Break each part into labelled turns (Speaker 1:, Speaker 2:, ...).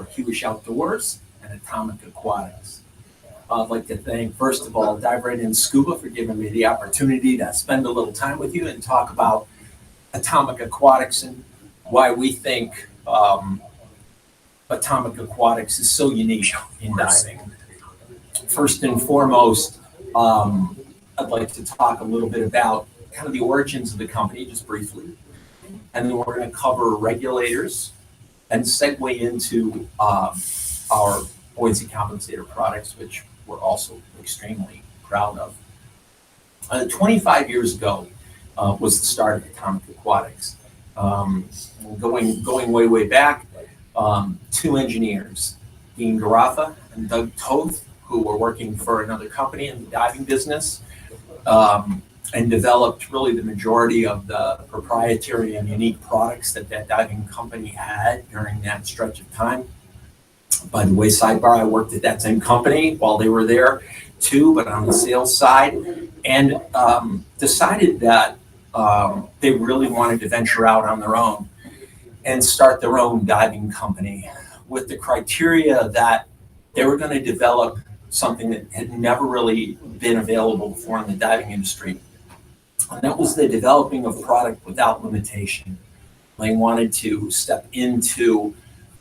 Speaker 1: for Hewish Outdoors and Atomic Aquatics. I'd like to thank, first of all, Dive Right In Scuba for giving me the opportunity to spend a little time with you and talk about Atomic Aquatics and why we think Atomic Aquatics is so unique in diving. First and foremost, I'd like to talk a little bit about kind of the origins of the company, just briefly. And then we're going to cover regulators and segue into our buoyancy compensator products, which we're also extremely proud of. 25 years ago was the start of Atomic Aquatics. Going way back, two engineers, Dean Garafa and Doug Toth, who were working for another company in the diving business, and developed really the majority of the proprietary and unique products that diving company had during that stretch of time. By the way, sidebar, I worked at that same company while they were there too, but on the sales side, and decided that they really wanted to venture out on their own and start their own diving company with the criteria that they were going to develop something that had never really been available before in the diving industry. And that was the developing of product without limitation. They wanted to step into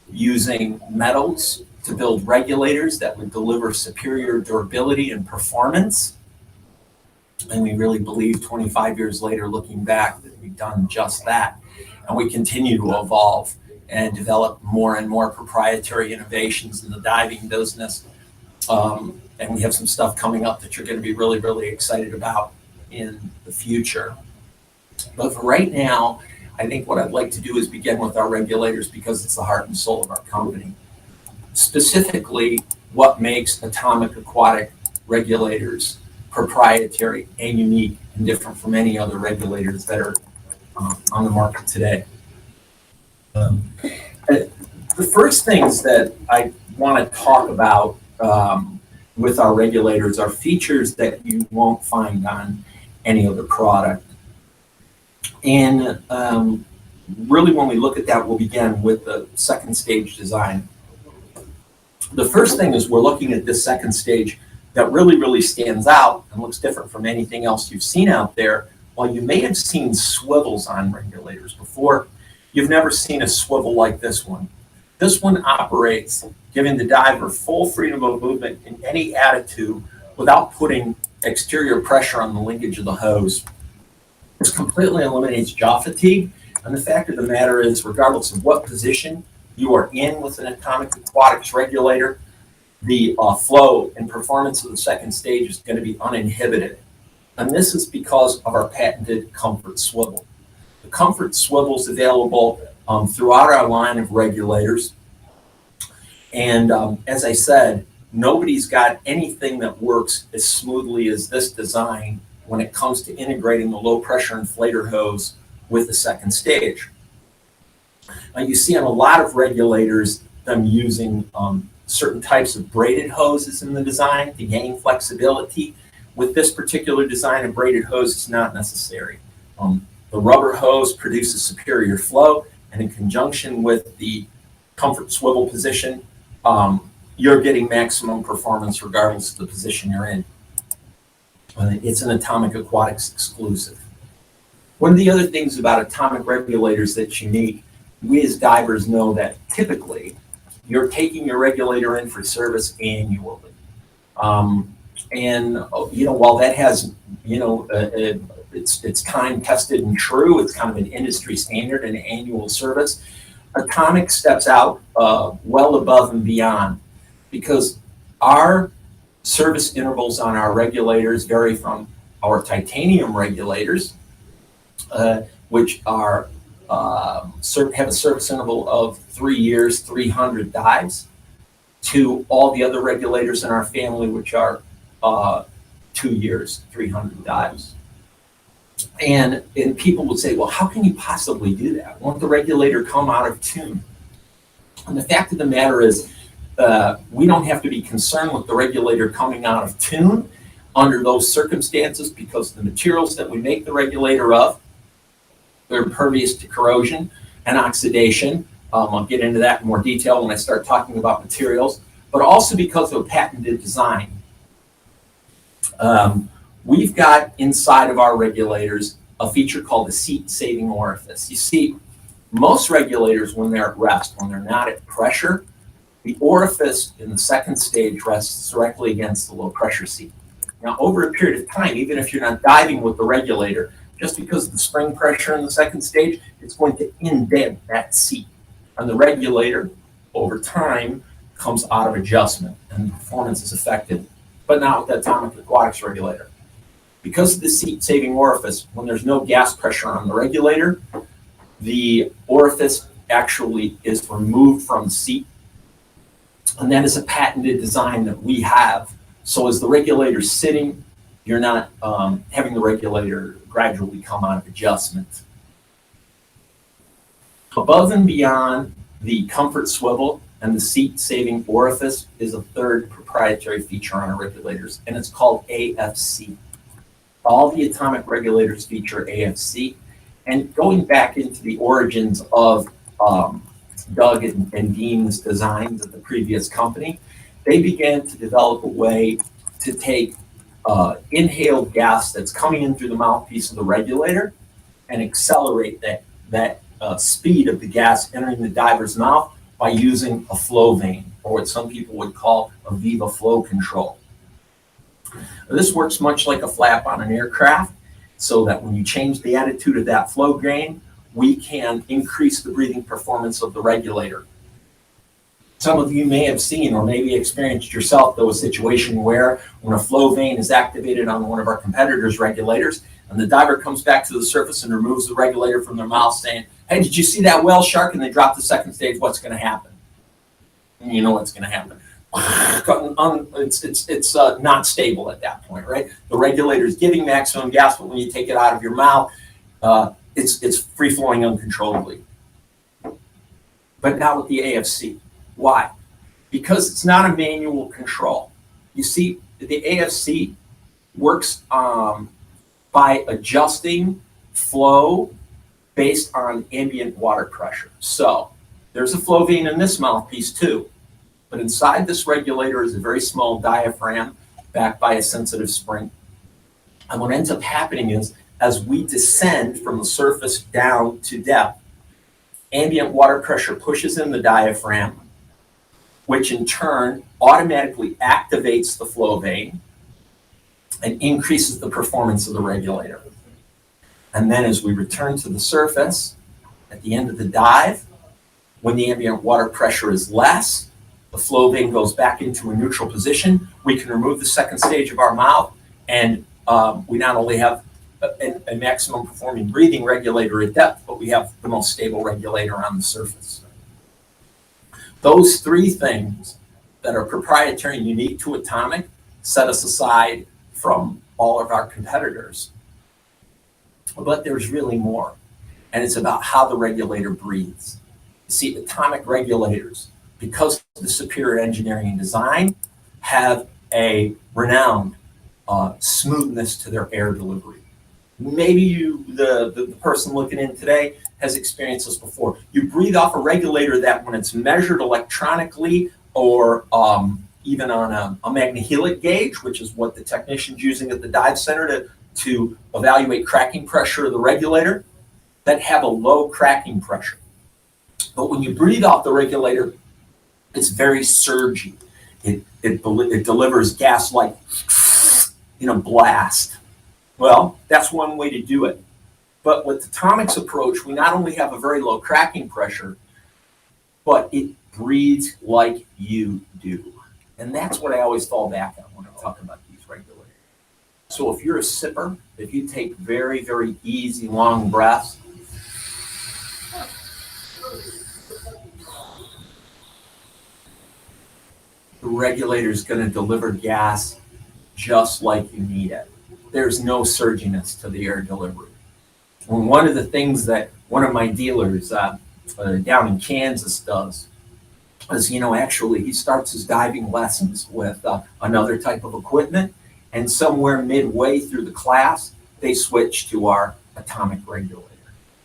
Speaker 1: using metals to build regulators that would deliver superior durability and performance. And we really believe 25 years later, looking back, that we've done just that. And we continue to evolve and develop more and more proprietary innovations in the diving business. And we have some stuff coming up that you're going to be really excited about in the future. But for right now, I think what I'd like to do is begin with our regulators because it's the heart and soul of our company. Specifically, what makes Atomic Aquatic regulators proprietary and unique and different from any other regulators that are on the market today. The first things that I want to talk about with our regulators are features that you won't find on any other product. And really when we look at that, we'll begin with the second stage design. The first thing is we're looking at this second stage that really stands out and looks different from anything else you've seen out there. While you may have seen swivels on regulators before, you've never seen a swivel like this one. This one operates giving the diver full freedom of movement in any attitude without putting exterior pressure on the linkage of the hose. This completely eliminates jaw fatigue, and the fact of the matter is, regardless of what position you are in with an Atomic Aquatics regulator, the flow and performance of the second stage is going to be uninhibited. And this is because of our patented comfort swivel. The comfort swivel is available throughout our line of regulators. And as I said, nobody's got anything that works as smoothly as this design when it comes to integrating the low pressure inflator hose with the second stage. Now you see on a lot of regulators them using certain types of braided hoses in the design to gain flexibility. With this particular design, a braided hose is not necessary. The rubber hose produces superior flow, and in conjunction with the comfort swivel position, you're getting maximum performance regardless of the position you're in. It's an Atomic Aquatics exclusive. One of the other things about Atomic regulators that's unique, we as divers know that typically you're taking your regulator in for service annually. And while that has, it's time tested and true, it's kind of an industry standard, an annual service. Atomic steps out well above and beyond because our service intervals on our regulators vary from our titanium regulators, which are have a service interval of 3 years, 300 dives, to all the other regulators in our family, which are 2 years, 300 dives. And people would say, well, how can you possibly do that? Won't the regulator come out of tune? And the fact of the matter is, we don't have to be concerned with the regulator coming out of tune under those circumstances because the materials that we make the regulator of, they're impervious to corrosion and oxidation, I'll get into that in more detail when I start talking about materials, but also because of a patented design. We've got inside of our regulators a feature called the seat-saving orifice. You see, most regulators, when they're at rest, when they're not at pressure, the orifice in the second stage rests directly against the low pressure seat. Now, over a period of time, even if you're not diving with the regulator, just because of the spring pressure in the second stage, it's going to indent that seat. And the regulator, over time, comes out of adjustment and performance is affected, but not with the Atomic Aquatics regulator. Because of the seat-saving orifice, when there's no gas pressure on the regulator, the orifice actually is removed from the seat. And that is a patented design that we have. So as the regulator's sitting, you're not having the regulator gradually come out of adjustment. Above and beyond the comfort swivel and the seat-saving orifice is a third proprietary feature on our regulators, and it's called AFC. All the Atomic regulators feature AFC. And going back into the origins of Doug and Dean's designs at the previous company, they began to develop a way to take inhaled gas that's coming in through the mouthpiece of the regulator and accelerate that speed of the gas entering the diver's mouth by using a flow vane, or what some people would call a Viva flow control. This works much like a flap on an aircraft, so that when you change the attitude of that flow vane, we can increase the breathing performance of the regulator. Some of you may have seen or maybe experienced yourself, though, a situation where when a flow vane is activated on one of our competitors' regulators, and the diver comes back to the surface and removes the regulator from their mouth saying, "Hey, did you see that whale shark?" And they drop the second stage, what's going to happen? And you know what's going to happen. It's not stable at that point, right? The regulator is giving maximum gas, but when you take it out of your mouth, it's free-flowing uncontrollably. But not with the AFC. Why? Because it's not a manual control. You see, the AFC works by adjusting flow based on ambient water pressure. So there's a flow vane in this mouthpiece too. But inside this regulator is a very small diaphragm backed by a sensitive spring. And what ends up happening is, as we descend from the surface down to depth, ambient water pressure pushes in the diaphragm, which in turn automatically activates the flow vane and increases the performance of the regulator. And then as we return to the surface, at the end of the dive, when the ambient water pressure is less, the flow vane goes back into a neutral position. We can remove the second stage of our mouth, and we not only have a maximum performing breathing regulator at depth, but we have the most stable regulator on the surface. Those three things that are proprietary and unique to Atomic set us aside from all of our competitors. But there's really more, and it's about how the regulator breathes. You see, Atomic regulators, because of the superior engineering and design, have a renowned smoothness to their air delivery. Maybe you, the person looking in today, has experienced this before. You breathe off a regulator that when it's measured electronically or even on a magnehelic gauge, which is what the technician's using at the dive center to evaluate cracking pressure of the regulator, that have a low cracking pressure. But when you breathe off the regulator, it's very surgy. It delivers gas like in a blast. Well, that's one way to do it. But with Atomic's approach, we not only have a very low cracking pressure, but it breathes like you do. And that's what I always fall back on when I talk about these regulators. So if you're a sipper, if you take very, very easy, long breaths, the regulator is going to deliver gas just like you need it. There's no surginess to the air delivery. And one of the things that one of my dealers down in Kansas does is, actually he starts his diving lessons with another type of equipment, and somewhere midway through the class, they switch to our Atomic regulator.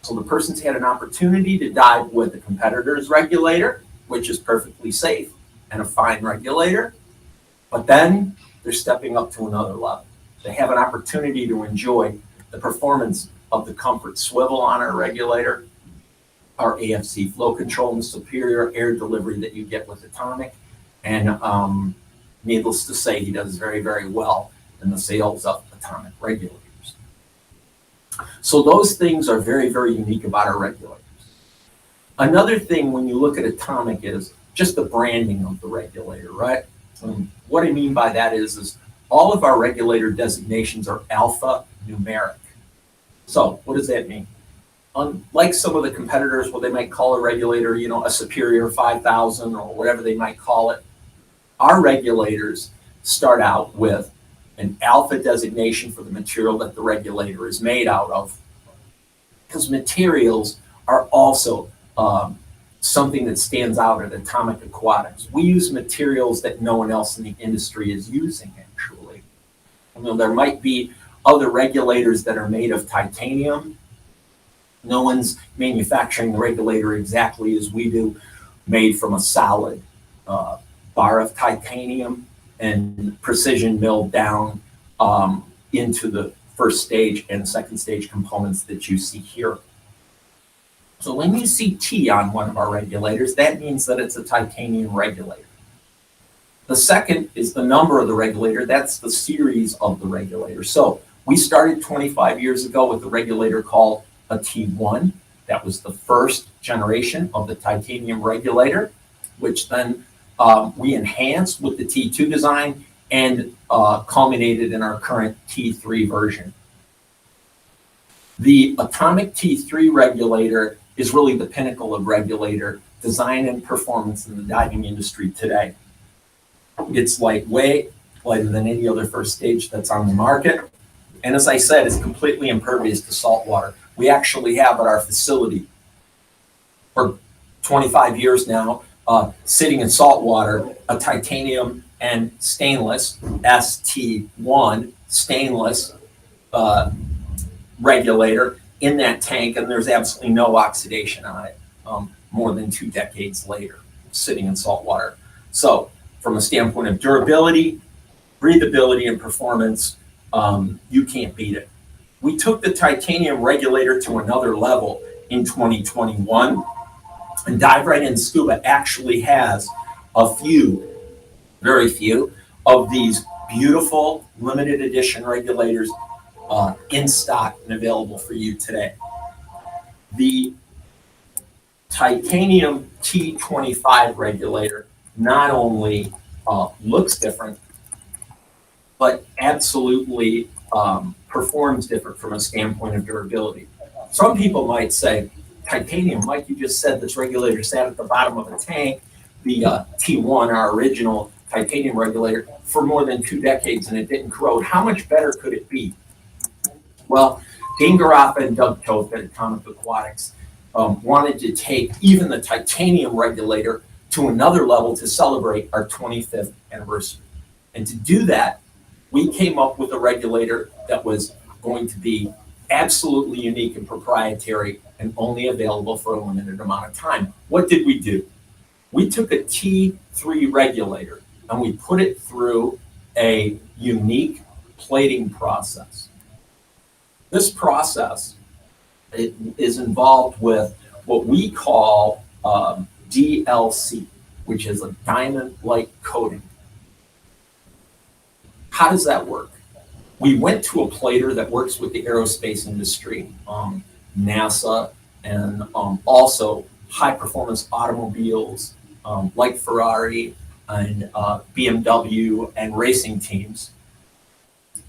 Speaker 1: So the person's had an opportunity to dive with a competitor's regulator, which is perfectly safe and a fine regulator, but then they're stepping up to another level. They have an opportunity to enjoy the performance of the comfort swivel on our regulator, our AFC flow control, and superior air delivery that you get with Atomic. And needless to say, he does very, very well in the sales of Atomic regulators. So those things are very, very unique about our regulators. Another thing when you look at Atomic is just the branding of the regulator, right? What I mean by that is all of our regulator designations are alphanumeric. So what does that mean? Unlike some of the competitors, where they might call a regulator, a superior 5000 or whatever they might call it, our regulators start out with an alpha designation for the material that the regulator is made out of, because materials are also something that stands out at Atomic Aquatics. We use materials that no one else in the industry is using, actually. There might be other regulators that are made of titanium. No one's manufacturing the regulator exactly as we do, made from a solid bar of titanium and precision milled down into the first stage and second stage components that you see here. So when you see T on one of our regulators, that means that it's a titanium regulator. The second is the number of the regulator. That's the series of the regulator. So we started 25 years ago with a regulator called a T1. That was the first generation of the titanium regulator, which then we enhanced with the T2 design and culminated in our current T3 version. The Atomic T3 regulator is really the pinnacle of regulator design and performance in the diving industry today. It's lightweight, lighter than any other first stage that's on the market. And as I said, it's completely impervious to salt water. We actually have at our facility for 25 years now, sitting in salt water, a titanium and stainless, ST1 stainless regulator in that tank, and there's absolutely no oxidation on it more than 2 decades later, sitting in salt water. So from a standpoint of durability, breathability, and performance, you can't beat it. We took the titanium regulator to another level in 2021, and Dive Right In Scuba actually has a few, very few, of these beautiful limited edition regulators in stock and available for you today. The titanium T25 regulator not only looks different, but absolutely performs different from a standpoint of durability. Some people might say, titanium, like you just said, this regulator sat at the bottom of a tank, the T1, our original titanium regulator, for more than 2 decades and it didn't corrode. How much better could it be? Well, Dean Garaffa and Doug Toth at Atomic Aquatics wanted to take even the titanium regulator to another level to celebrate our 25th anniversary. And to do that, we came up with a regulator that was going to be absolutely unique and proprietary and only available for a limited amount of time. What did we do? We took a T3 regulator and we put it through a unique plating process. This process is involved with what we call DLC, which is a diamond-like coating. How does that work? We went to a plater that works with the aerospace industry, NASA, and also high-performance automobiles like Ferrari and BMW and racing teams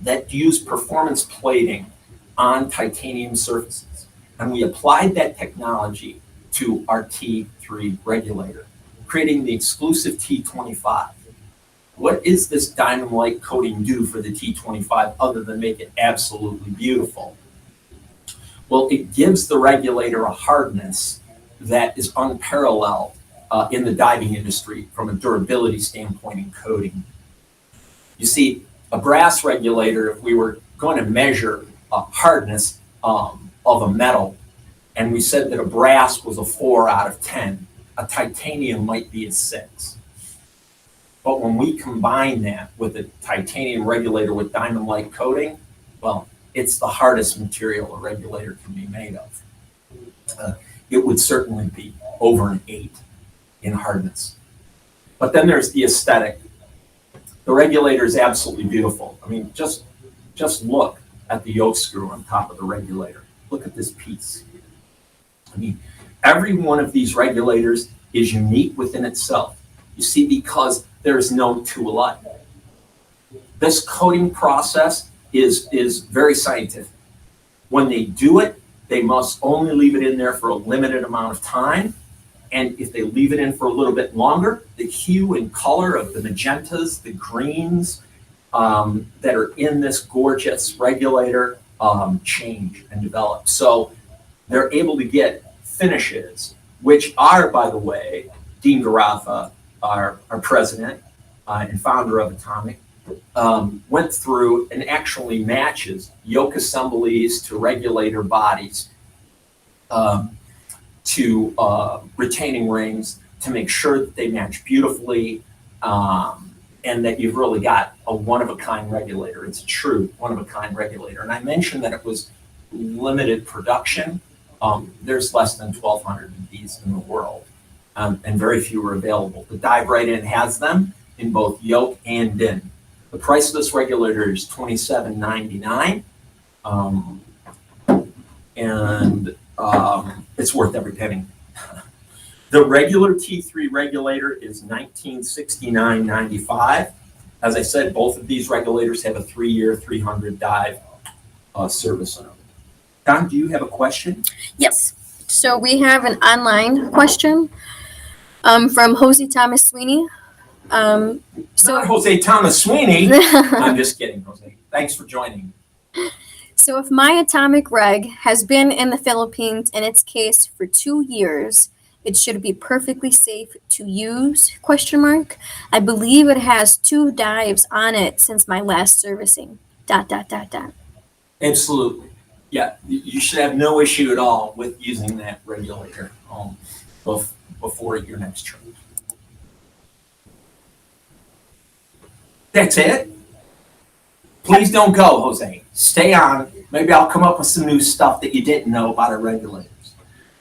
Speaker 1: that use performance plating on titanium surfaces. And we applied that technology to our T3 regulator, creating the exclusive T25. What is this diamond-like coating do for the T25 other than make it absolutely beautiful? Well, it gives the regulator a hardness that is unparalleled in the diving industry from a durability standpoint in coating. You see, a brass regulator, if we were going to measure hardness of a metal and we said that a brass was a 4 out of 10, a titanium might be a 6. But when we combine that with a titanium regulator with diamond-like coating, well, it's the hardest material a regulator can be made of. It would certainly be over an 8 in hardness. But then there's the aesthetic. The regulator is absolutely beautiful. I mean, just look at the yoke screw on top of the regulator. Look at this piece. I mean, every one of these regulators is unique within itself. You see, because there's no two alike. This coating process is very scientific. When they do it, they must only leave it in there for a limited amount of time. And if they leave it in for a little bit longer, the hue and color of the magentas, the greens that are in this gorgeous regulator change and develop. So they're able to get finishes, which are, by the way, Dean Garafa, our president and founder of Atomic, went through and actually matches yoke assemblies to regulator bodies to retaining rings to make sure that they match beautifully and that you've really got a one-of-a-kind regulator. It's a true one-of-a-kind regulator. And I mentioned that it was limited production. There's less than 1,200 of these in the world, and very few are available. The Dive Right In has them in both yoke and din. The price of this regulator is $27.99, and it's worth every penny. The regular T3 regulator is $1969.95. As I said, both of these regulators have a 3-year, 300 dive service on them. Don, do you have a question?
Speaker 2: Yes. So we have an online question from Jose Thomas Sweeney.
Speaker 1: Not Jose Thomas Sweeney. I'm just kidding, Jose. Thanks for joining.
Speaker 2: So if my atomic reg has been in the Philippines in its case for 2 years, it should be perfectly safe to use, ? I believe it has 2 dives on it since my last servicing, ...
Speaker 1: Absolutely. Yeah, you should have no issue at all with using that regulator before your next trip. That's it? Please don't go, Jose. Stay on. Maybe I'll come up with some new stuff that you didn't know about our regulators.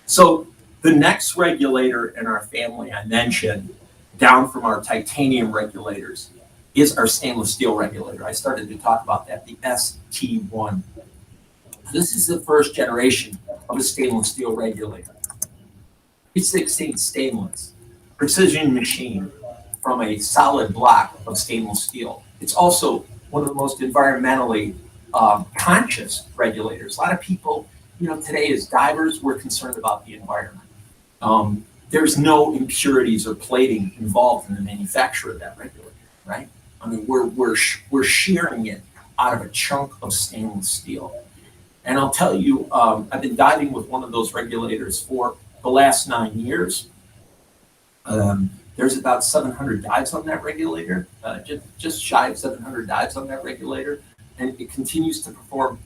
Speaker 1: So the next regulator in our family I mentioned, down from our titanium regulators, is our stainless steel regulator. I started to talk about that, the ST1. This is the first generation of a stainless steel regulator. It's 16 stainless, precision machine from a solid block of stainless steel. It's also one of the most environmentally conscious regulators. A lot of people, today as divers, we're concerned about the environment. There's no impurities or plating involved in the manufacture of that regulator, right? I mean, we're shearing it out of a chunk of stainless steel. And I'll tell you, I've been diving with one of those regulators for the last 9 years. There's about 700 dives on that regulator, just shy of 700 dives on that regulator, and it continues to perform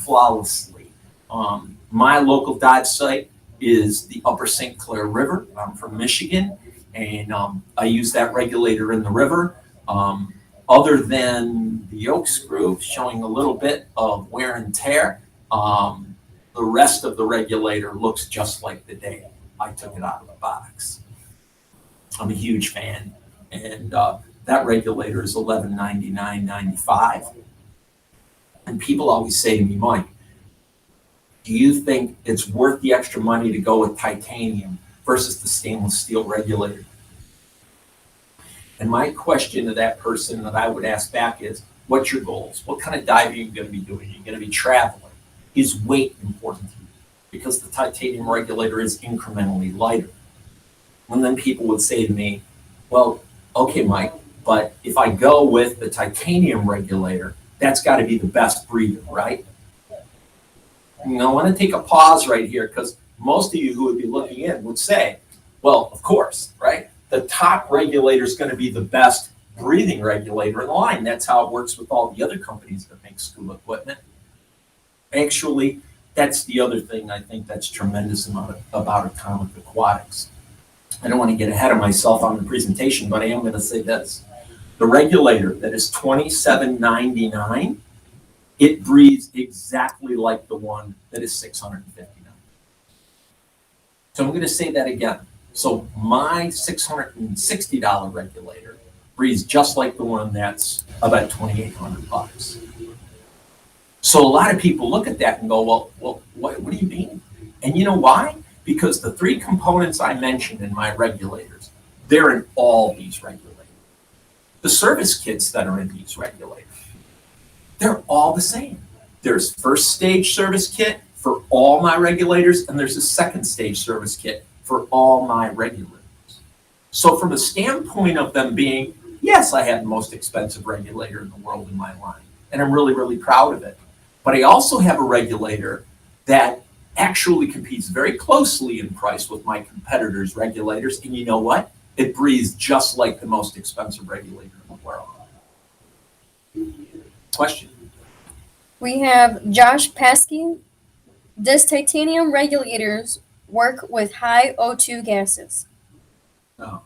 Speaker 1: flawlessly. My local dive site is the Upper St. Clair River. I'm from Michigan, and I use that regulator in the river. Other than the yoke screw showing a little bit of wear and tear, the rest of the regulator looks just like the day I took it out of the box. I'm a huge fan, and that regulator is $1199.95. And people always say to me, Mike, do you think it's worth the extra money to go with titanium versus the stainless steel regulator? And my question to that person that I would ask back is, what's your goals? What kind of diving are you going to be doing? Are you going to be traveling? Is weight important to you? Because the titanium regulator is incrementally lighter. And then people would say to me, well, okay, Mike, but if I go with the titanium regulator, that's got to be the best breather, right? And I want to take a pause right here because most of you who would be looking in would say, well, of course, right? The top regulator is going to be the best breathing regulator in the line. That's how it works with all the other companies that make scuba equipment. Actually, that's the other thing I think that's tremendous about Atomic Aquatics. I don't want to get ahead of myself on the presentation, but I am going to say this. The regulator that is $27.99, it breathes exactly like the one that is $659. So I'm going to say that again. So my $660 regulator breathes just like the one that's about $2,800. So a lot of people look at that and go, well, what do you mean? And you know why? Because the three components I mentioned in my regulators, they're in all these regulators. The service kits that are in these regulators, they're all the same. There's first stage service kit for all my regulators, and there's a second stage service kit for all my regulators. So from a standpoint of them being, yes, I have the most expensive regulator in the world in my line, and I'm really, really proud of it. But I also have a regulator that actually competes very closely in price with my competitors' regulators, and you know what? It breathes just like the most expensive regulator in the world. Question?
Speaker 2: We have Josh Pesky. Does titanium regulators work with high O2 gases?
Speaker 1: No.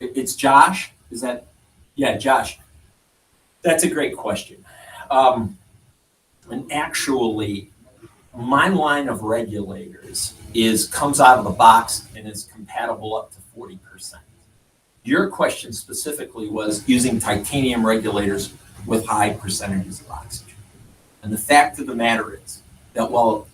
Speaker 1: It's Josh? Is that? Yeah, Josh. That's a great question. And actually, my line of regulators comes out of the box and is compatible up to 40%. Your question specifically was using titanium regulators with high percentages of oxygen. And the fact of the matter is that while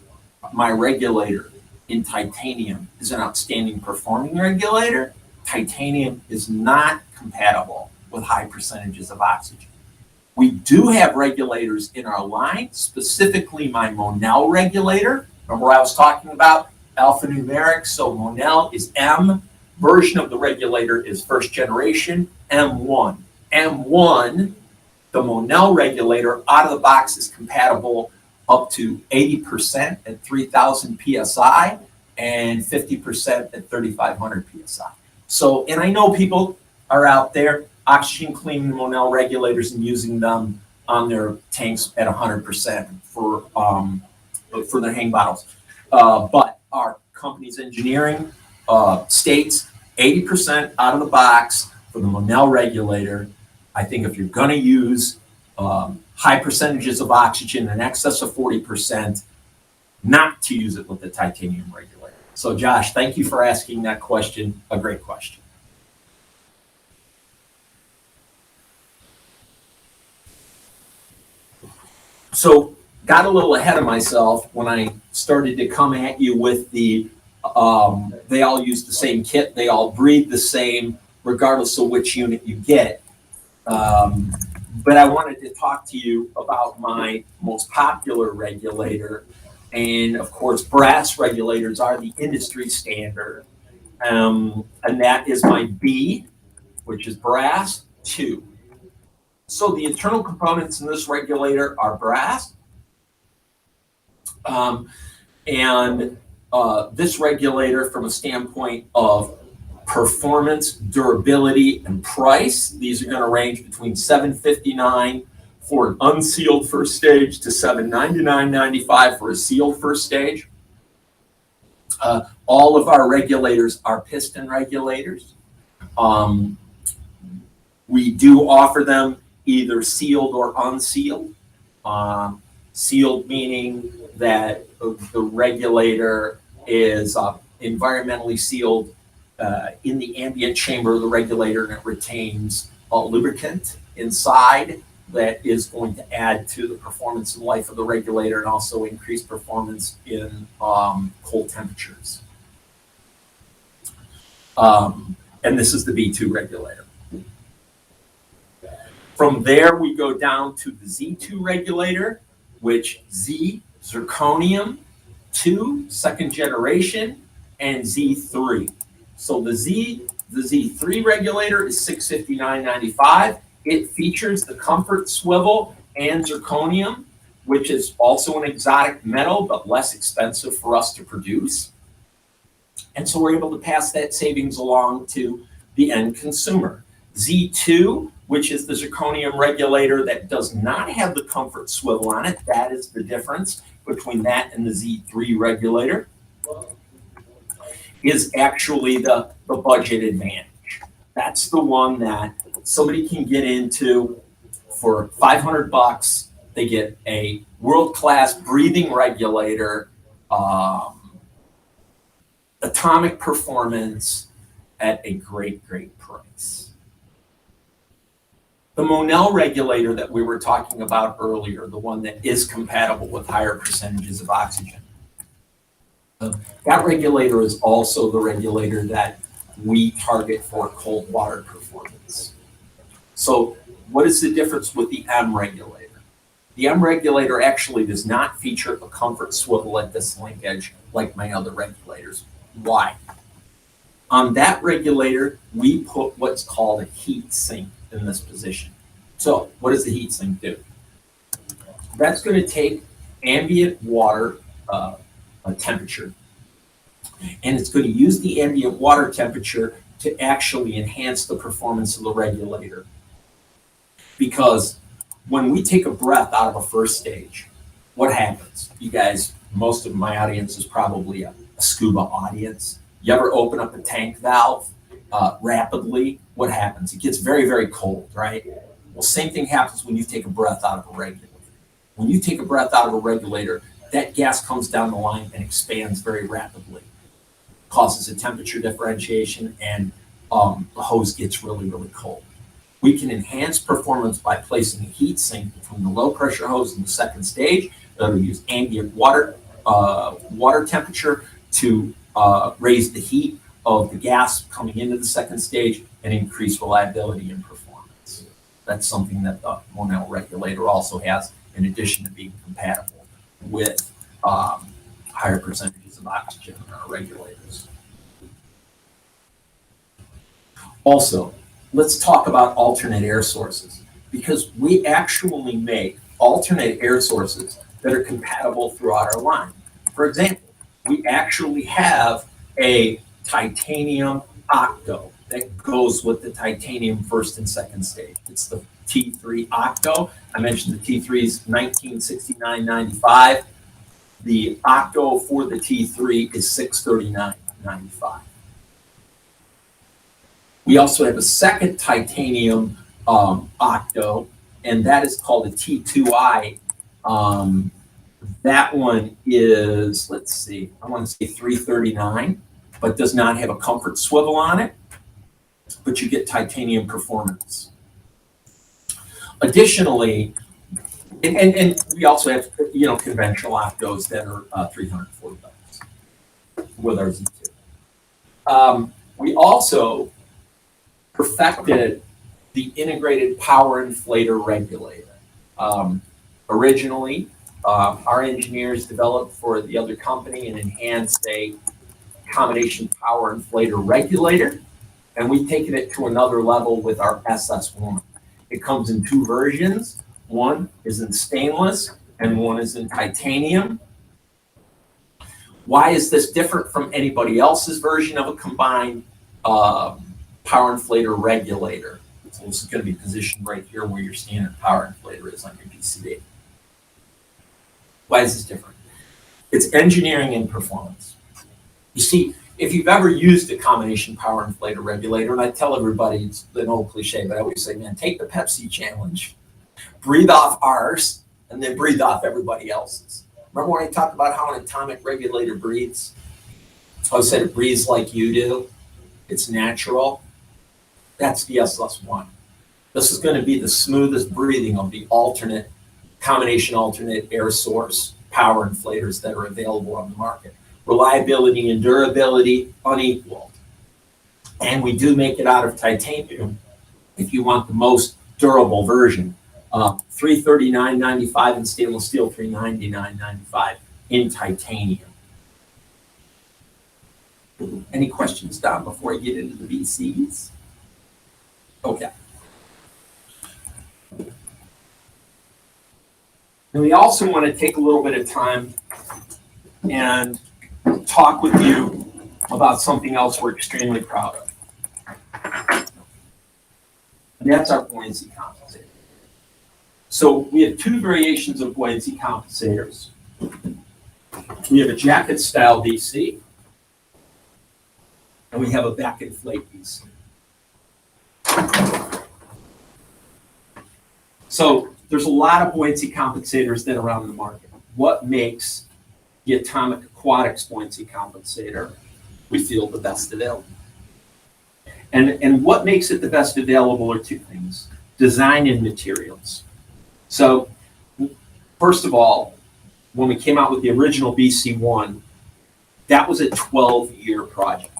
Speaker 1: my regulator in titanium is an outstanding performing regulator, titanium is not compatible with high percentages of oxygen. We do have regulators in our line, specifically my Monel regulator. Remember what I was talking about? Alphanumeric, so Monel is M. Version of the regulator is first generation, M1. M1, the Monel regulator, out of the box is compatible up to 80% at 3,000 PSI and 50% at 3,500 PSI. So, and I know people are out there oxygen cleaning Monel regulators and using them on their tanks at 100% for their hang bottles. But our company's engineering states 80% out of the box for the Monel regulator. I think if you're going to use high percentages of oxygen in excess of 40%, not to use it with the titanium regulator. So Josh, thank you for asking that question. A great question. So got a little ahead of myself when I started to come at you with the, they all use the same kit, they all breathe the same, regardless of which unit you get. But I wanted to talk to you about my most popular regulator. And of course, brass regulators are the industry standard. And that is my B, which is brass 2. So the internal components in this regulator are brass. This regulator, from a standpoint of performance, durability, and price, these are going to range between $759 for an unsealed first stage to $799.95 for a sealed first stage. All of our regulators are piston regulators. We do offer them either sealed or unsealed. Sealed meaning that the regulator is environmentally sealed in the ambient chamber of the regulator, and it retains a lubricant inside that is going to add to the performance and life of the regulator and also increase performance in cold temperatures. And this is the B2 regulator. From there, we go down to the Z2 regulator, which Z, zirconium, 2, second generation, and Z3. So the Z3 regulator is $659.95. It features the comfort swivel and zirconium, which is also an exotic metal, but less expensive for us to produce. And so we're able to pass that savings along to the end consumer. Z2, which is the zirconium regulator that does not have the comfort swivel on it, that is the difference. between that and the Z3 regulator is actually the budget advantage. That's the one that somebody can get into for $500. They get a world-class breathing regulator, atomic performance at a great price. The Monel regulator that we were talking about earlier, the one that is compatible with higher percentages of oxygen, that regulator is also the regulator that we target for cold water performance. So what is the difference with the M regulator? The M regulator actually does not feature a comfort swivel at this linkage like my other regulators. Why? On that regulator, we put what's called a heat sink in this position. So what does the heat sink do? That's going to take ambient water temperature, and it's going to use the ambient water temperature to actually enhance the performance of the regulator. Because when we take a breath out of a first stage, what happens? You guys, most of my audience is probably a scuba audience. You ever open up a tank valve rapidly? What happens? It gets very cold, right? Well, same thing happens when you take a breath out of a regulator. When you take a breath out of a regulator, that gas comes down the line and expands very rapidly. Causes a temperature differentiation, and the hose gets really cold. We can enhance performance by placing a heat sink between the low pressure hose and the second stage. That'll use ambient water temperature to raise the heat of the gas coming into the second stage and increase reliability and performance. That's something that the Monel regulator also has, in addition to being compatible with higher percentages of oxygen in our regulators. Also, let's talk about alternate air sources, because we actually make alternate air sources that are compatible throughout our line. For example, we actually have a titanium octo that goes with the titanium first and second stage. It's the T3 octo. I mentioned the T3 is 1969.95. The octo for the T3 is 639.95. We also have a second titanium octo, and that is called a T2I. That one is, let's see, I want to say 339, but does not have a comfort swivel on it, but you get titanium performance. Additionally, and we also have, conventional octos that are $340 with our Z2. We also perfected the integrated power inflator regulator. Originally, our engineers developed for the other company and enhanced a combination power inflator regulator, and we've taken it to another level with our SS1. It comes in two versions. One is in stainless and one is in titanium. Why is this different from anybody else's version of a combined power inflator regulator? So this is going to be positioned right here where your standard power inflator is on your BCD. Why is this different? It's engineering and performance. You see, if you've ever used a combination power inflator regulator, and I tell everybody, it's an old cliche, but I always say, man, take the Pepsi challenge, breathe off ours, and then breathe off everybody else's. Remember when I talked about how an atomic regulator breathes? I said it breathes like you do. It's natural. That's the SS1. This is going to be the smoothest breathing of the combination alternate air source power inflators that are available on the market. Reliability and durability unequaled. And we do make it out of titanium if you want the most durable version. $339.95 in stainless steel, $399.95 in titanium. Any questions, Don, before I get into the BCs? Okay. And we also want to take a little bit of time and talk with you about something else we're extremely proud of. And that's our buoyancy compensator. So we have two variations of buoyancy compensators. We have a jacket style BC, and we have a back inflate BC. So there's a lot of buoyancy compensators that are on the market. What makes the Atomic Aquatics buoyancy compensator, we feel, the best available? And what makes it the best available are two things: design and materials. So first of all, when we came out with the original BC1, that was a 12-year project.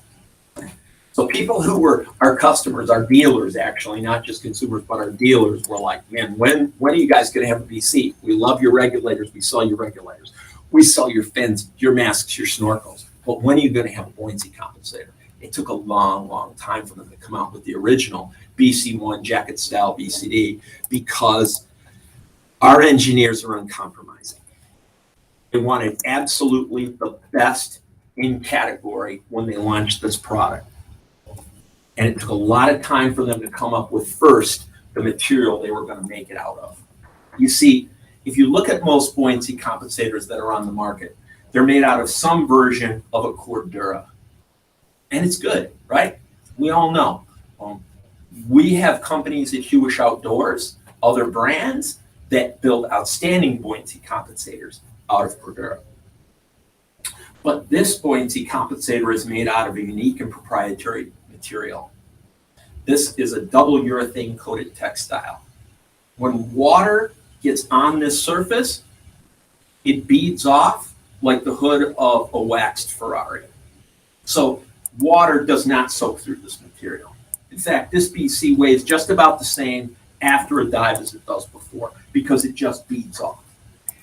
Speaker 1: So people who were our customers, our dealers actually, not just consumers, but our dealers were like, man, when are you guys going to have a BC? We love your regulators. We sell your regulators. We sell your fins, your masks, your snorkels. But when are you going to have a buoyancy compensator? It took a long, long time for them to come out with the original BC1 jacket style BCD because our engineers are uncompromising. They wanted absolutely the best in category when they launched this product. And it took a lot of time for them to come up with first the material they were going to make it out of. You see, if you look at most buoyancy compensators that are on the market, they're made out of some version of a Cordura. And it's good, right? We all know. We have companies at Hewish Outdoors, other brands that build outstanding buoyancy compensators out of Cordura. But this buoyancy compensator is made out of a unique and proprietary material. This is a double urethane coated textile. When water gets on this surface, it beads off like the hood of a waxed Ferrari. So water does not soak through this material. In fact, this BC weighs just about the same after a dive as it does before because it just beads off.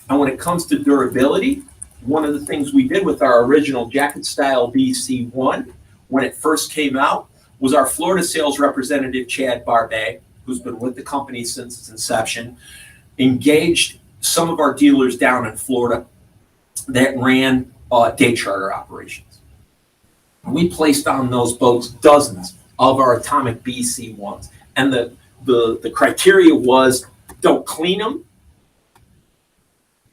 Speaker 1: And when it comes to durability, one of the things we did with our original jacket style BC1 when it first came out was our Florida sales representative, Chad Barbet, who's been with the company since its inception, engaged some of our dealers down in Florida that ran day charter operations. And we placed on those boats dozens of our Atomic BC1s. And the criteria was don't clean them,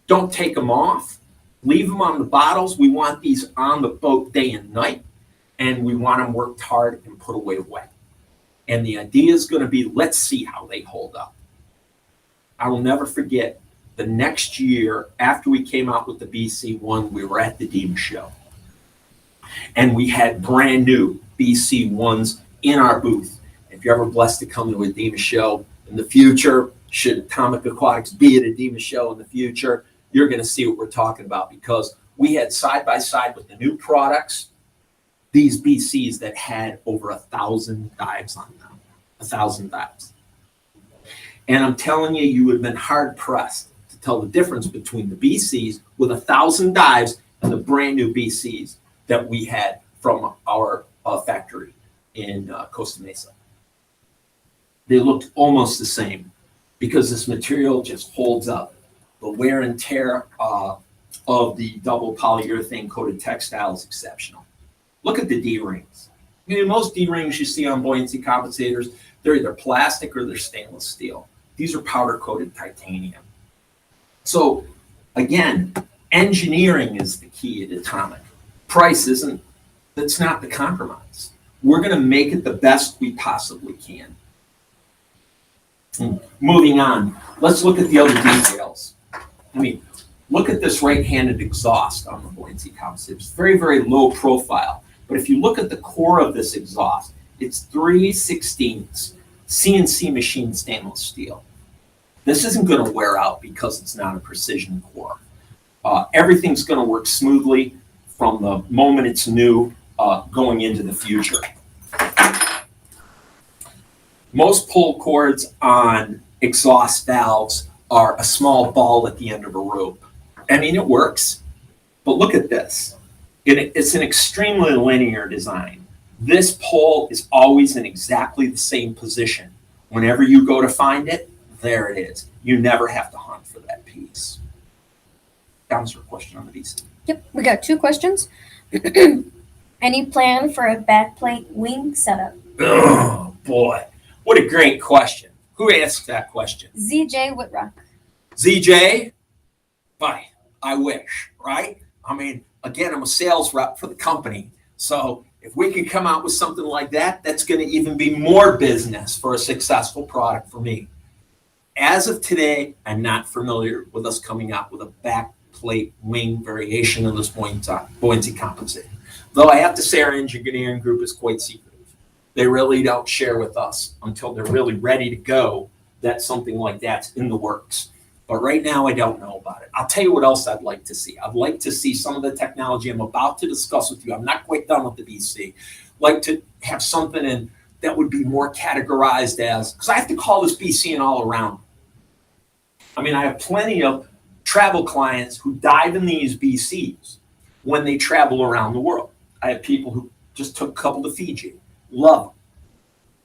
Speaker 1: don't take them off, leave them on the bottles. We want these on the boat day and night, and we want them worked hard and put away wet. And the idea is going to be, let's see how they hold up. I will never forget, the next year after we came out with the BC1, we were at the DEMA show. And we had brand new BC1s in our booth. If you're ever blessed to come to a DEMA show in the future, should Atomic Aquatics be at a DEMA show in the future, you're going to see what we're talking about, because we had side by side with the new products, these BCs that had over 1,000 dives on them, 1,000 dives. And I'm telling you, you would have been hard pressed to tell the difference between the BCs with 1,000 dives and the brand new BCs that we had from our factory in Costa Mesa. They looked almost the same because this material just holds up. The wear and tear of the double polyurethane coated textile is exceptional. Look at the D-rings. I mean, most D-rings you see on buoyancy compensators, they're either plastic or they're stainless steel. These are powder coated titanium. So again, engineering is the key at Atomic. Price isn't, that's not the compromise. We're going to make it the best we possibly can. Moving on, let's look at the other details. I mean, look at this right-handed exhaust on the buoyancy compensator. It's very, very low profile. But if you look at the core of this exhaust, it's 3/16 CNC machined stainless steel. This isn't going to wear out because it's not a precision core. Everything's going to work smoothly from the moment it's new going into the future. Most pull cords on exhaust valves are a small ball at the end of a rope. I mean, it works, but look at this. It's an extremely linear design. This pole is always in exactly the same position. Whenever you go to find it, there it is. You never have to hunt for that piece. Answer a question on the BC.
Speaker 2: Yep, we got two questions. Any plan for a backplate wing setup?
Speaker 1: Oh, boy. What a great question. Who asked that question?
Speaker 2: ZJ Whitrock.
Speaker 1: ZJ? Bye. I wish, right? I mean, again, I'm a sales rep for the company. So if we can come out with something like that, that's going to even be more business for a successful product for me. As of today, I'm not familiar with us coming out with a back plate wing variation of this buoyancy compensator. Though I have to say our engineering group is quite secretive. They really don't share with us until they're really ready to go that something like that's in the works. But right now, I don't know about it. I'll tell you what else I'd like to see. I'd like to see some of the technology I'm about to discuss with you. I'm not quite done with the BC. Like to have something in that would be more categorized as, because I have to call this BC and all around. I mean, I have plenty of travel clients who dive in these BCs when they travel around the world. I have people who just took a couple to Fiji, love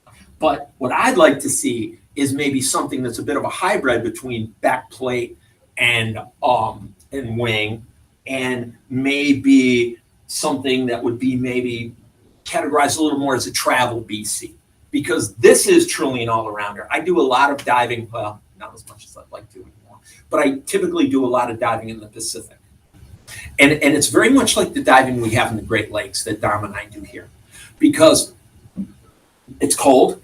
Speaker 1: them. But what I'd like to see is maybe something that's a bit of a hybrid between backplate and wing, and maybe something that would be maybe categorized a little more as a travel BC, because this is truly an all-arounder. I do a lot of diving, well, not as much as I'd like to anymore, but I typically do a lot of diving in the Pacific. And it's very much like the diving we have in the Great Lakes that Dom and I do here, because it's cold,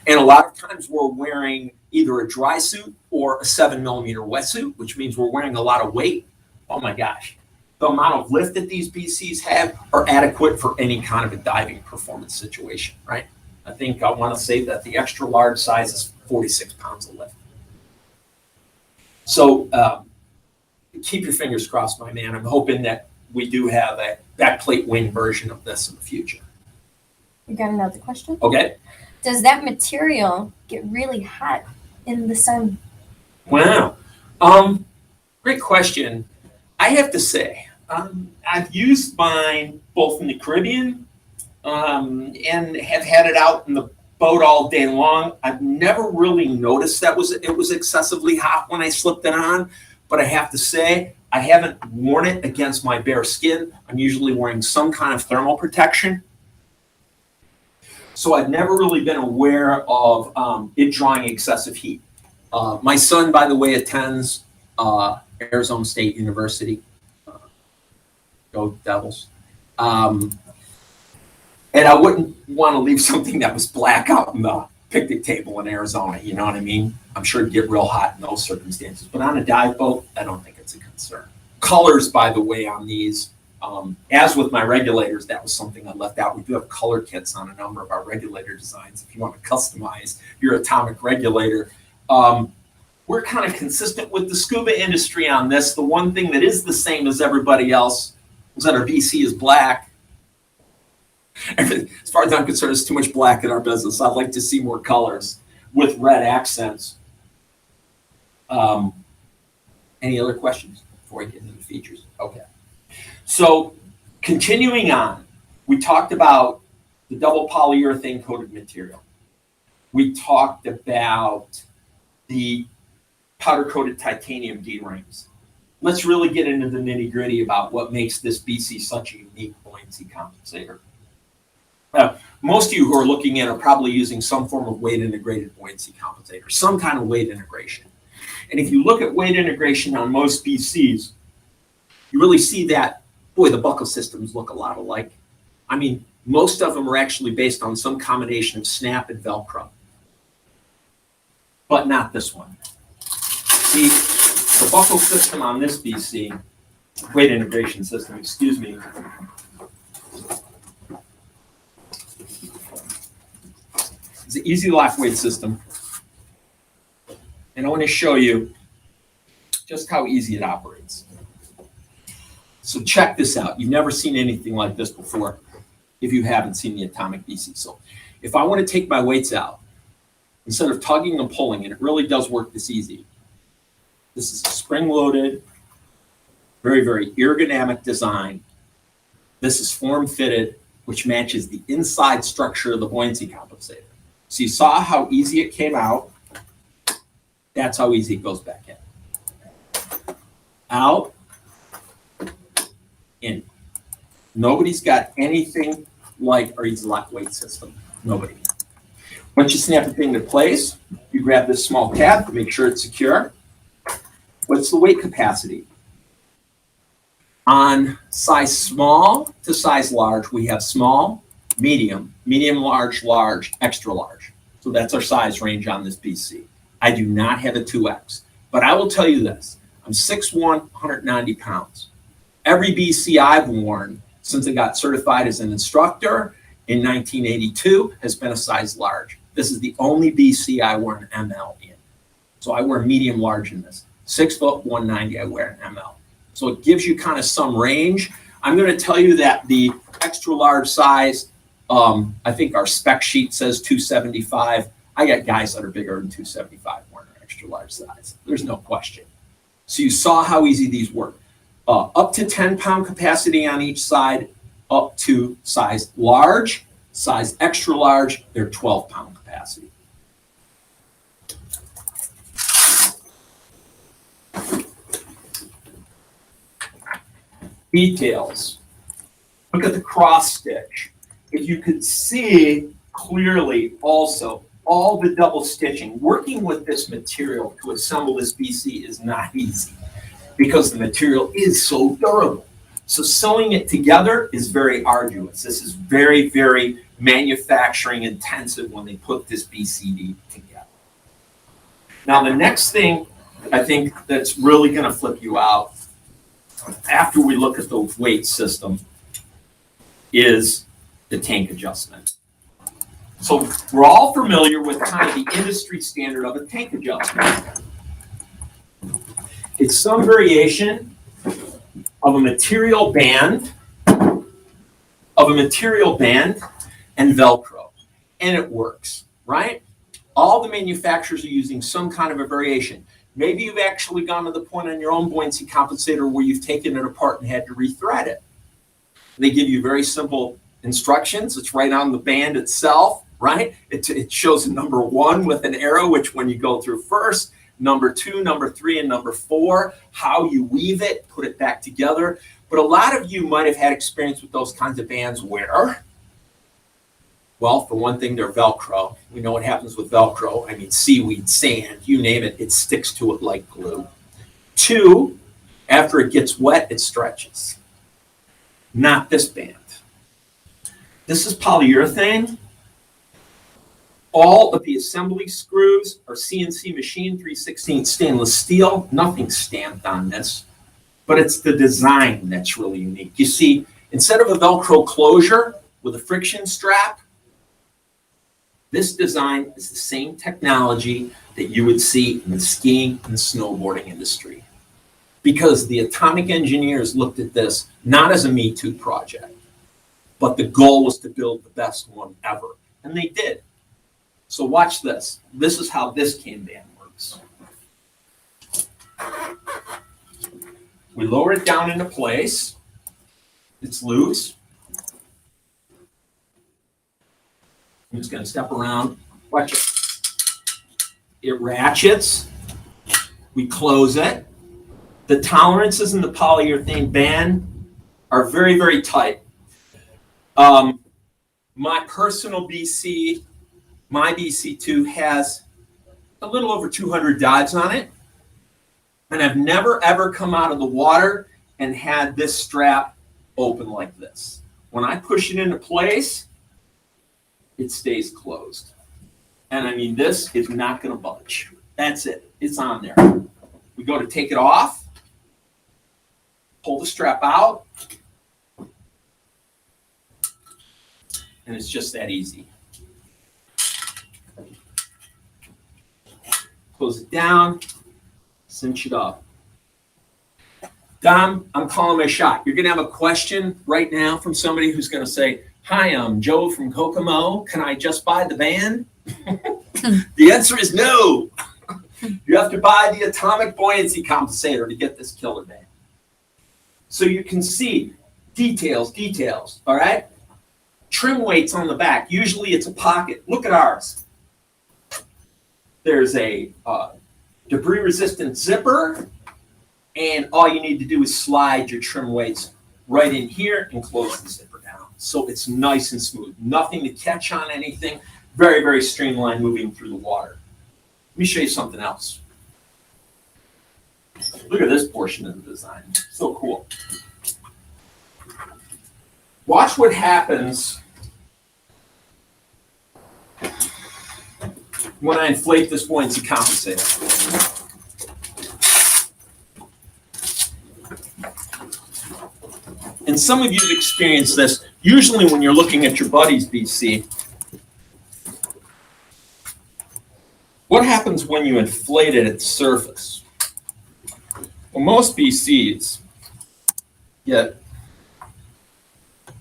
Speaker 1: and a lot of times we're wearing either a dry suit or a 7mm wetsuit, which means we're wearing a lot of weight. Oh my gosh. The amount of lift that these BCs have are adequate for any kind of a diving performance situation, right? I think I want to say that the extra large size is 46 pounds of lift. So keep your fingers crossed, my man. I'm hoping that we do have a backplate wing version of this in the future.
Speaker 2: You got another question?
Speaker 1: Okay.
Speaker 2: Does that material get really hot in the sun?
Speaker 1: Wow. Great question. I have to say, I've used mine both in the Caribbean and have had it out in the boat all day long. I've never really noticed that it was excessively hot when I slipped it on, but I have to say, I haven't worn it against my bare skin. I'm usually wearing some kind of thermal protection. So I've never really been aware of it drawing excessive heat. My son, by the way, attends Arizona State University. Go Devils. And I wouldn't want to leave something that was black out in the picnic table in Arizona, you know what I mean? I'm sure it'd get real hot in those circumstances. But on a dive boat, I don't think it's a concern. Colors, by the way, on these, as with my regulators, that was something I left out. We do have color kits on a number of our regulator designs if you want to customize your atomic regulator. We're kind of consistent with the scuba industry on this. The one thing that is the same as everybody else is that our BC is black. As far as I'm concerned, there's too much black in our business. I'd like to see more colors with red accents. Any other questions before I get into the features? Okay. So continuing on, we talked about the double polyurethane coated material. We talked about the powder coated titanium D-rings. Let's really get into the nitty gritty about what makes this BC such a unique buoyancy compensator. Most of you who are looking at are probably using some form of weight integrated buoyancy compensator, some kind of weight integration. And if you look at weight integration on most BCs, you really see that, boy, the buckle systems look a lot alike. I mean, most of them are actually based on some combination of snap and Velcro, but not this one. See, the buckle system on this BC, weight integration system, excuse me, it's an easy lock weight system. And I want to show you just how easy it operates. So check this out. You've never seen anything like this before if you haven't seen the Atomic BC. So if I want to take my weights out, instead of tugging and pulling, and it really does work this easy, this is a spring-loaded, very, very ergonomic design. This is form-fitted, which matches the inside structure of the buoyancy compensator. So you saw how easy it came out. That's how easy it goes back in. Out, in. Nobody's got anything like our easy lock weight system. Nobody. Once you snap the thing into place, you grab this small cap to make sure it's secure. What's the weight capacity? On size small to size large, we have small, medium, medium, large, large, extra large. So that's our size range on this BC. I do not have a 2X, but I will tell you this. I'm 6'1", 190 pounds. Every BC I've worn since I got certified as an instructor in 1982 has been a size large. This is the only BC I wear an ML in. So I wear medium large in this. 6 foot, 190, I wear an ML. So it gives you kind of some range. I'm going to tell you that the extra large size, I think our spec sheet says 275. I got guys that are bigger than 275 wearing an extra large size. There's no question. So you saw how easy these work. Up to 10-pound capacity on each side, up to size large, size extra large, they're 12-pound capacity. Details. Look at the cross stitch. If you could see clearly also all the double stitching, working with this material to assemble this BC is not easy because the material is so durable. So sewing it together is very arduous. This is very, very manufacturing intensive when they put this BCD together. Now the next thing I think that's really going to flip you out after we look at the weight system is the tank adjustment. So we're all familiar with kind of the industry standard of a tank adjustment. It's some variation of a material band, and Velcro, and it works, right? All the manufacturers are using some kind of a variation. Maybe you've actually gone to the point on your own buoyancy compensator where you've taken it apart and had to rethread it. They give you very simple instructions. It's right on the band itself, right? It shows a number 1 with an arrow, which when you go through first, number 2, number 3, and number 4, how you weave it, put it back together. But a lot of you might have had experience with those kinds of bands where, well, for one thing, they're Velcro. We know what happens with Velcro. I mean, seaweed, sand, you name it, it sticks to it like glue. 2, after it gets wet, it stretches. Not this band. This is polyurethane. All of the assembly screws are CNC machine 3/16 stainless steel. Nothing stamped on this, but it's the design that's really unique. You see, instead of a Velcro closure with a friction strap, this design is the same technology that you would see in the skiing and snowboarding industry. Because the Atomic engineers looked at this not as a Me Too project, but the goal was to build the best one ever. And they did. So watch this. This is how this cam band works. We lower it down into place. It's loose. I'm just going to step around. Watch it. It ratchets. We close it. The tolerances in the polyurethane band are very, very tight. My personal BC, my BC2 has a little over 200 dives on it. And I've never, ever come out of the water and had this strap open like this. When I push it into place, it stays closed. And I mean, this is not going to budge. That's it. It's on there. We go to take it off. Pull the strap out, and it's just that easy. Close it down, cinch it up. Dom, I'm calling my shot. You're going to have a question right now from somebody who's going to say, "Hi, I'm Joe from Kokomo. Can I just buy the band?" The answer is no. You have to buy the Atomic buoyancy compensator to get this killer band. So you can see details, all right? Trim weights on the back. Usually it's a pocket. Look at ours. There's a debris-resistant zipper, and all you need to do is slide your trim weights right in here and close the zipper down. So it's nice and smooth. Nothing to catch on anything. Very, very streamlined moving through the water. Let me show you something else. Look at this portion of the design. So cool. Watch what happens when I inflate this buoyancy compensator. And some of you have experienced this, usually when you're looking at your buddy's BC. What happens when you inflate it at the surface? Well, most BCs get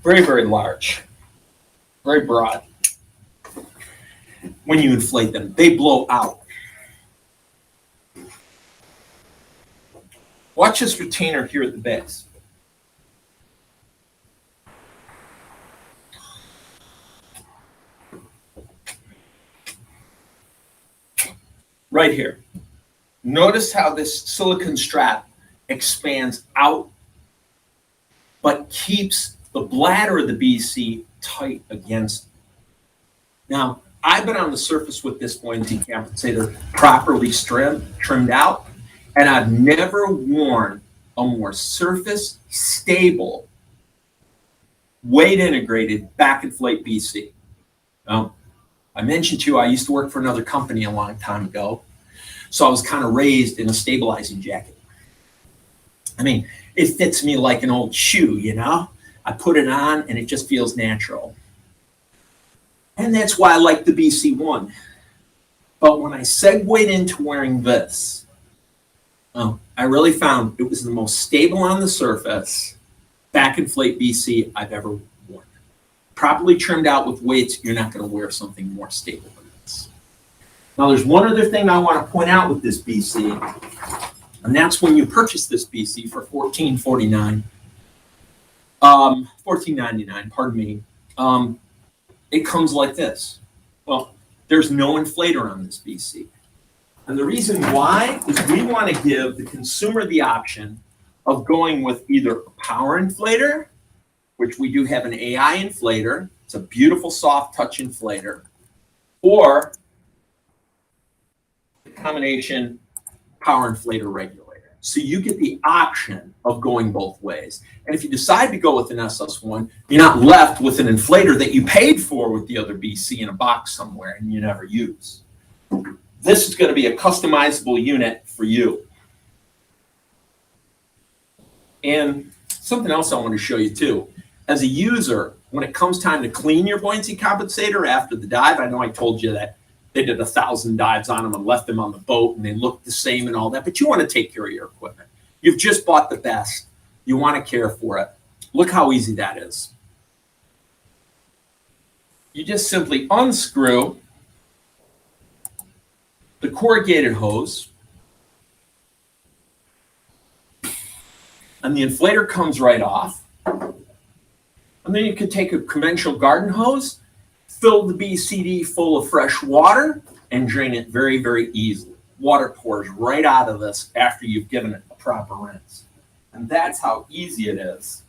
Speaker 1: very, very large, very broad. When you inflate them, they blow out. Watch this retainer here at the base. Right here. Notice how this silicone strap expands out, but keeps the bladder of the BC tight against it. Now, I've been on the surface with this buoyancy compensator properly trimmed out, and I've never worn a more surface stable, weight integrated back inflate BC. Now, I mentioned to you I used to work for another company a long time ago, so I was kind of raised in a stabilizing jacket. I mean, it fits me like an old shoe, you know? I put it on and it just feels natural. And that's why I like the BC1. But when I segued into wearing this, I really found it was the most stable on the surface back inflate BC I've ever worn. Properly trimmed out with weights, you're not going to wear something more stable than this. Now, there's one other thing I want to point out with this BC, and that's when you purchase this BC for $14.49, $14.99, pardon me. It comes like this. Well, there's no inflator on this BC. And the reason why is we want to give the consumer the option of going with either a power inflator, which we do have an AI inflator. It's a beautiful soft touch inflator, or a combination power inflator regulator. So you get the option of going both ways. And if you decide to go with an SS1, you're not left with an inflator that you paid for with the other BC in a box somewhere and you never use. This is going to be a customizable unit for you. And something else I want to show you too. As a user, when it comes time to clean your buoyancy compensator after the dive, I know I told you that they did 1,000 dives on them and left them on the boat and they looked the same and all that, but you want to take care of your equipment. You've just bought the best. You want to care for it. Look how easy that is. You just simply unscrew the corrugated hose, and the inflator comes right off. And then you could take a conventional garden hose, fill the BCD full of fresh water, and drain it very, very easily. Water pours right out of this after you've given it a proper rinse. And that's how easy it is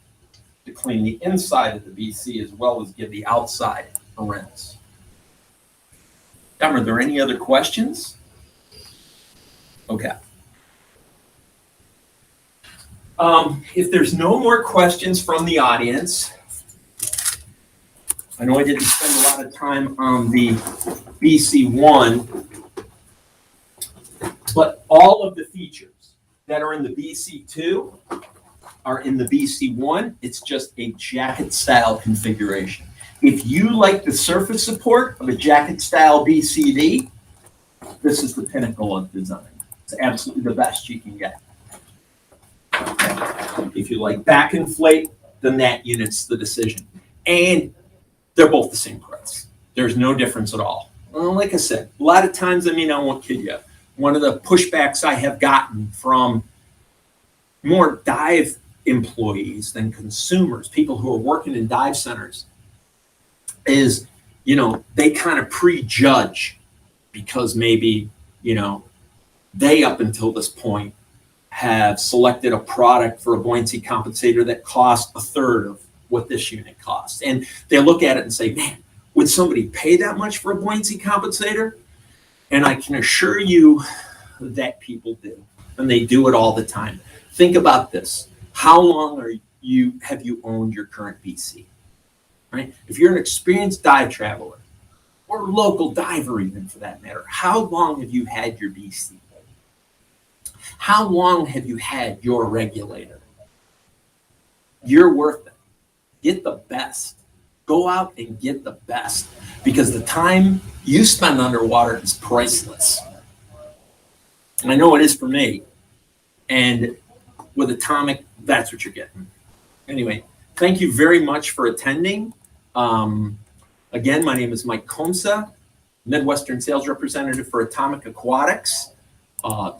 Speaker 1: to clean the inside of the BC as well as give the outside a rinse. Are there any other questions? Okay. If there's no more questions from the audience, I know I didn't spend a lot of time on the BC1, but all of the features that are in the BC2 are in the BC1. It's just a jacket style configuration. If you like the surface support of a jacket style BCD, this is the pinnacle of design. It's absolutely the best you can get. If you like back inflate, then that unit's the decision. And they're both the same price. There's no difference at all. Well, like I said, a lot of times, I won't kid you. One of the pushbacks I have gotten from more dive employees than consumers, people who are working in dive centers, is, they kind of prejudge because maybe, they up until this point have selected a product for a buoyancy compensator that costs a third of what this unit costs. And they look at it and say, man, would somebody pay that much for a buoyancy compensator? And I can assure you that people do, and they do it all the time. Think about this. How long have you owned your current BC? right? If you're an experienced dive traveler or local diver even for that matter, how long have you had your BC? How long have you had your regulator? You're worth it. Get the best. Go out and get the best because the time you spend underwater is priceless. And I know it is for me. And with Atomic, that's what you're getting. Anyway, thank you very much for attending. Again, my name is Mike Comsa, Midwestern Sales Representative for Atomic Aquatics.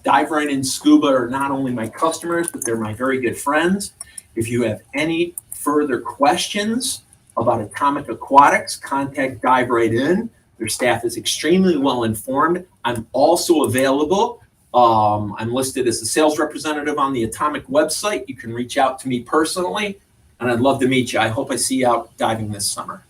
Speaker 1: Dive Right and Scuba are not only my customers, but they're my very good friends. If you have any further questions about Atomic Aquatics, contact Dive Right In. Their staff is extremely well informed. I'm also available. I'm listed as a sales representative on the Atomic website. You can reach out to me personally, and I'd love to meet you. I hope I see you out diving this summer.